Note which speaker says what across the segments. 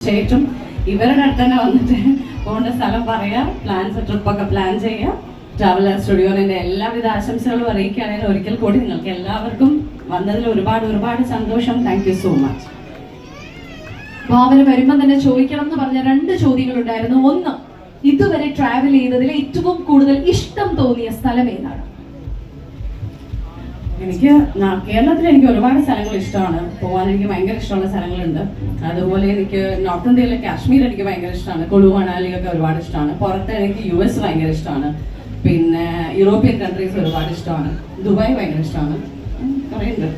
Speaker 1: തീർച്ചയായിട്ടും ഇവരുടെ അടുത്ത് തന്നെ വന്നിട്ട് പോകേണ്ട സ്ഥലം പറയാം, ട്രിപ്പൊക്കെ പ്ലാൻ ചെയ്യാം. ട്രാവൽ സ്റ്റുഡിയോന്റെ എല്ലാവിധ ആശംസകളും അറിയിക്കുകയാണെങ്കിൽ ഒരിക്കൽ കൂടി നിങ്ങൾക്ക് എല്ലാവർക്കും വന്നതിൽ ഒരുപാട് സന്തോഷം. Thank you so much.
Speaker 2: Bhavana വരുമ്പം തന്നെ ചോദിക്കണം എന്ന് പറഞ്ഞ 2 ചോദ്യങ്ങൾ ഉണ്ടായിരുന്നു. ഒന്ന്, ഇതുവരെ ട്രാവൽ ചെയ്തതിൽ ഏറ്റവും കൂടുതൽ ഇഷ്ടം തോന്നിയ സ്ഥലം ഏതാണ്?
Speaker 1: എനിക്ക് കേരളത്തിൽ എനിക്ക് ഒരുപാട് സ്ഥലങ്ങൾ ഇഷ്ടമാണ്. പോകാൻ എനിക്ക് ഭയങ്കര ഇഷ്ടമുള്ള സ്ഥലങ്ങളുണ്ട്. അതുപോലെ എനിക്ക് നോർത്ത് ഇന്ത്യയിലെ കാശ്മീർ എനിക്ക് ഭയങ്കര ഇഷ്ടമാണ്. കുളു മണാലിയൊക്കെ ഒരുപാട് ഇഷ്ടമാണ്. പുറത്ത് എനിക്ക് US ഭയങ്കര ഇഷ്ടമാണ്. പിന്നെ യൂറോപ്യൻ കൺട്രീസ് ഒരുപാട് ഇഷ്ടമാണ്. ദുബായ് ഭയങ്കര ഇഷ്ടമാണ്. കുറേ ഉണ്ട്.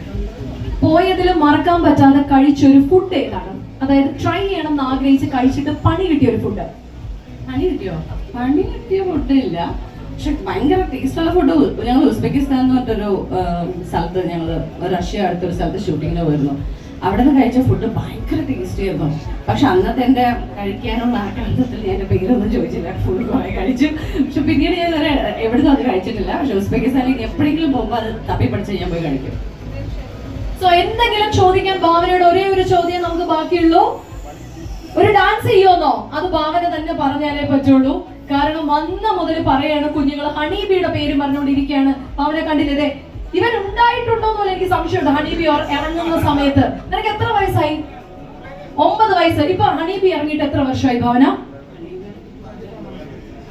Speaker 2: പോയതിൽ മറക്കാൻ പറ്റാതെ കഴിച്ചൊരു ഫുഡ് ഏതാണ്? അതായത് ട്രൈ ചെയ്യണം എന്ന് ആഗ്രഹിച്ച് കഴിച്ചിട്ട് പണി കിട്ടിയ ഒരു ഫുഡ്.
Speaker 1: പണി കിട്ടിയ ഫുഡ് ഇല്ല, പക്ഷെ ഭയങ്കര ടേസ്റ്റുള്ള ഫുഡ്. ഞങ്ങൾ ഉസ്ബെക്കിസ്ഥാൻ എന്ന് പറഞ്ഞൊരു സ്ഥലത്ത്, ഞങ്ങൾ റഷ്യ അടുത്തൊരു സ്ഥലത്ത് ഷൂട്ടിങ്ങിന് പോയിരുന്നു. അവിടെ നിന്ന് കഴിച്ച ഫുഡ് ഭയങ്കര ടേസ്റ്റി ആയിരുന്നു. പക്ഷെ അന്നത്തെ എൻ്റെ കഴിക്കാനുള്ള ആ കാലത്തിൽ ഞാൻ എൻ്റെ പേരൊന്നും ചോദിച്ചില്ല. ഫുഡ് കുറേ കഴിച്ചു. പക്ഷെ പിന്നീട് ഞാൻ എവിടുന്നും അത് കഴിച്ചിട്ടില്ല. പക്ഷെ ഉസ്ബെക്കിസ്ഥാനിൽ എപ്പോഴെങ്കിലും പോകുമ്പോൾ അത് തപ്പി പഠിച്ച് ഞാൻ പോയി കഴിക്കും.
Speaker 2: സോ എന്തെങ്കിലും ചോദിക്കാൻ ഭാവനയുടെ ഒരേ ഒരു ചോദ്യം നമുക്ക് ബാക്കിയുള്ളൂ. ഒരു ഡാൻസ് ചെയ്യുമെന്നോ? അത് ഭാവന തന്നെ പറഞ്ഞാലേ പറ്റുള്ളൂ. കാരണം അന്ന് മുതൽ പറയാണ് കുഞ്ഞുങ്ങൾ ഹണീബിയുടെ പേര് പറഞ്ഞുകൊണ്ടിരിക്കുകയാണ്. ഭാവന കണ്ടില്ലേ? ഇവൻ ഉണ്ടായിട്ടുണ്ടോ എന്ന് എനിക്ക് സംശയമുണ്ട്. ഹണീബി ഇറങ്ങുന്ന സമയത്ത് നിനക്ക് എത്ര വയസ്സായി? 9 വയസ്സ്. ഇപ്പൊ ഹണീബി ഇറങ്ങിയിട്ട് എത്ര വർഷമായി ഭാവന?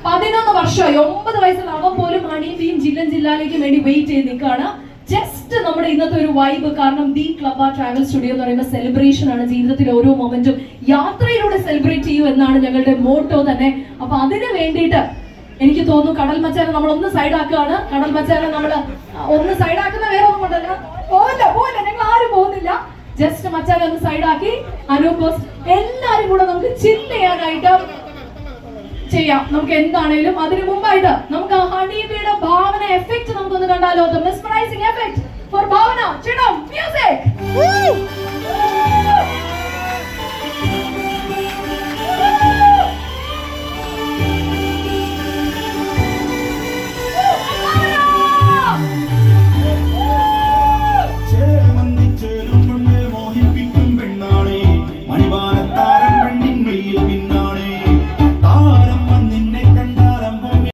Speaker 2: 11 വർഷമായി. 9 വയസ്സിലാവാൻ പോലും ഹണീബിയും ജില്ലാലേക്കും വേണ്ടി വെയിറ്റ് ചെയ്ത് നിൽക്കുകയാണ്. ജസ്റ്റ് നമ്മുടെ ഇന്നത്തെ ഒരു വൈബ്. കാരണം ദി ക്ലബ് ട്രാവൽ സ്റ്റുഡിയോ എന്ന് പറയുമ്പോൾ സെലിബ്രേഷൻ ആണ്. ജീവിതത്തിലെ ഓരോ മൊമെന്റും യാത്രയിലൂടെ സെലിബ്രേറ്റ് ചെയ്യൂ എന്നാണ് ഞങ്ങളുടെ മോട്ടോ തന്നെ. അപ്പൊ അതിന് വേണ്ടിയിട്ട് എനിക്ക് തോന്നുന്നു കടൽ മച്ചാനെ നമ്മളൊന്ന് സൈഡാക്കുകയാണ്. കടൽ മച്ചാനെ നമ്മൾ ഒന്ന് സൈഡാക്കുന്ന വേറെ ഒന്നും കൊണ്ടല്ല. പോവില്ല, ഞങ്ങൾ ആരും പോകുന്നില്ല. ജസ്റ്റ് മച്ചാനെ ഒന്ന് സൈഡാക്കി അനൂപോസ് എല്ലാരും കൂടെ നമുക്ക് ചില്ല് ചെയ്യാനായിട്ട് ചെയ്യാം. നമുക്ക് എന്താണേലും അതിനു മുമ്പായിട്ട് നമുക്ക് ഹണീബിയുടെ ഭാവന എഫക്റ്റ് നമുക്കൊന്ന് കണ്ടാലോ? The mesmerising effect for Bhavana. Music.